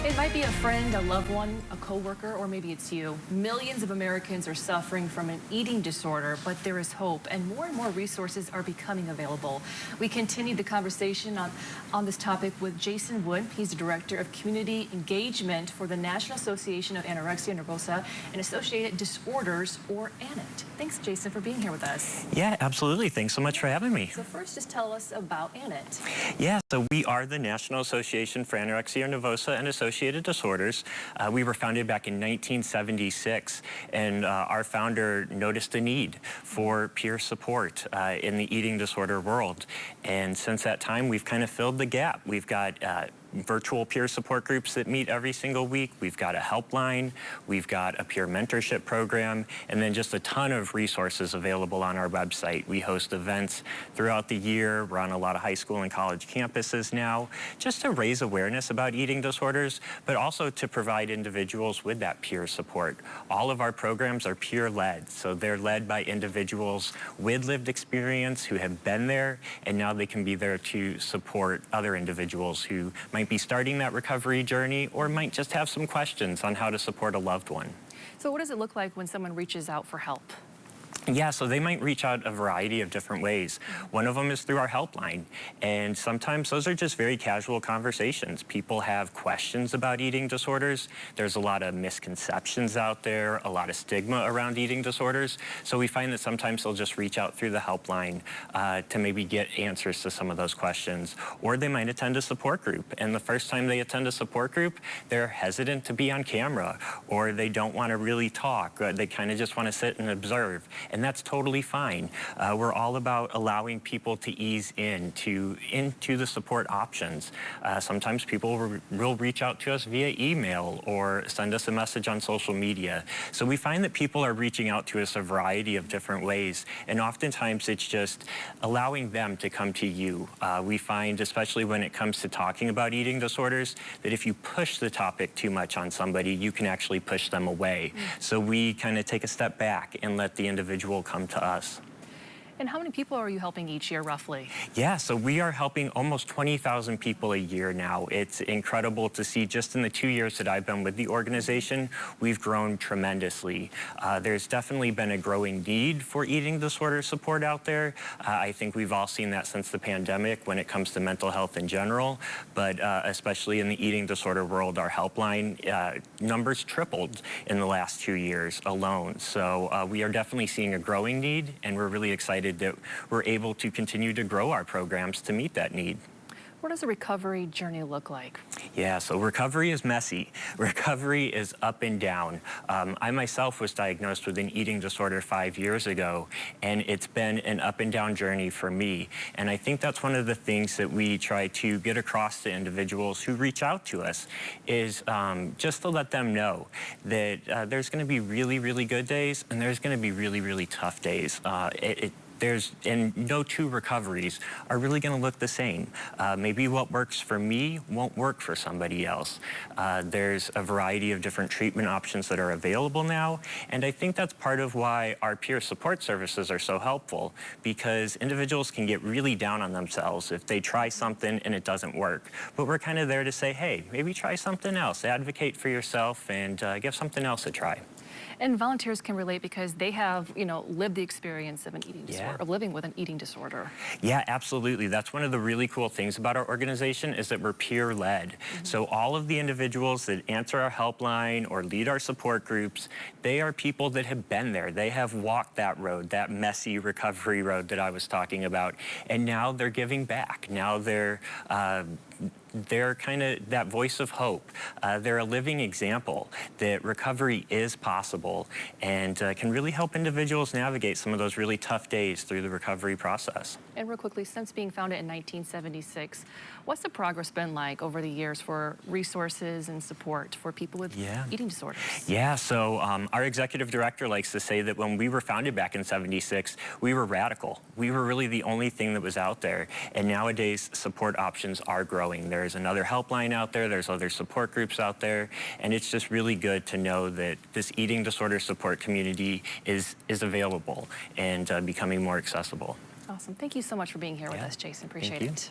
It might be a friend, a loved one, a coworker, or maybe it's you. Millions of Americans are suffering from an eating disorder, but there is hope, and more resources are becoming available. We continue the conversation on this topic with Jason Wood. He's the Director of Community Engagement for the National Association of Anorexia, Nervosa, and Associated Disorders, or ANAT. Thanks, Jason, for being here with us. Yeah, absolutely. Thanks so much for having me. So first, just tell us about ANAT. Yeah, so we are the National Association for Anorexia, Nervosa, and Associated Disorders. We were founded back in 1976, and our founder noticed a need for peer support in the eating disorder world. And since that time, we've kind of filled the gap. We've got virtual peer support groups that meet every single week. We've got a helpline, we've got a peer mentorship program, and then just a ton of resources available on our website. We host events throughout the year. We're on a lot of high school and college campuses now, just to raise awareness about eating disorders, but also to provide individuals with that peer support. All of our programs are peer-led, so they're led by individuals with lived experience who have been there, and now they can be there to support other individuals who might be starting that recovery journey or might just have some questions on how to support a loved one. So what does it look like when someone reaches out for help? Yeah, so they might reach out a variety of different ways. One of them is through our helpline, and sometimes those are just very casual conversations. People have questions about eating disorders. There's a lot of misconceptions out there, a lot of stigma around eating disorders. So we find that sometimes they'll just reach out through the helpline to maybe get answers to some of those questions. Or they might attend a support group, and the first time they attend a support group, they're hesitant to be on camera, or they don't want to really talk. They kind of just want to sit and observe. And that's totally fine. We're all about allowing people to ease into the support options. Sometimes people will reach out to us via email or send us a message on social media. So we find that people are reaching out to us a variety of different ways, and oftentimes it's just allowing them to come to you. We find, especially when it comes to talking about eating disorders, that if you push the topic too much on somebody, you can actually push them away. So we kind of take a step back and let the individual come to us. And how many people are you helping each year, roughly? Yeah, so we are helping almost 20,000 people a year now. It's incredible to see. Just in the 2 years that I've been with the organization, we've grown tremendously. There's definitely been a growing need for eating disorder support out there. I think we've all seen that since the pandemic when it comes to mental health in general, but especially in the eating disorder world, our helpline numbers tripled in the last 2 years alone. So we are definitely seeing a growing need, and we're really excited that we're able to continue to grow our programs to meet that need. What does a recovery journey look like? Yeah, so recovery is messy. Recovery is up and down. I myself was diagnosed with an eating disorder 5 years ago, and it's been an up and down journey for me. And I think that's one of the things that we try to get across to individuals who reach out to us is just to let them know that there's going to be really good days, and there's going to be really tough days. And no two recoveries are really going to look the same. Maybe what works for me won't work for somebody else. There's a variety of different treatment options that are available now, and I think that's part of why our peer support services are so helpful, because individuals can get really down on themselves if they try something and it doesn't work. But we're kind of there to say, hey, maybe try something else, advocate for yourself, and give something else a try. And volunteers can relate because they have, lived the experience of an eating disorder, of living with an eating disorder. Yeah, absolutely. That's one of the really cool things about our organization is that we're peer-led. So all of the individuals that answer our helpline or lead our support groups, they are people that have been there. They have walked that road, that messy recovery road that I was talking about, and now they're giving back. Now they're kind of that voice of hope. They're a living example that recovery is possible and can really help individuals navigate some of those really tough days through the recovery process. And real quickly, since being founded in 1976, what's the progress been like over the years for resources and support for people with eating disorders? Yeah, so our executive director likes to say that when we were founded back in '76, we were radical. We were really the only thing that was out there. And nowadays, support options are growing. There's another helpline out there, there's other support groups out there, and it's just really good to know that this eating disorder support community is available and becoming more accessible. Awesome. Thank you so much for being here with us, Jason. Appreciate it.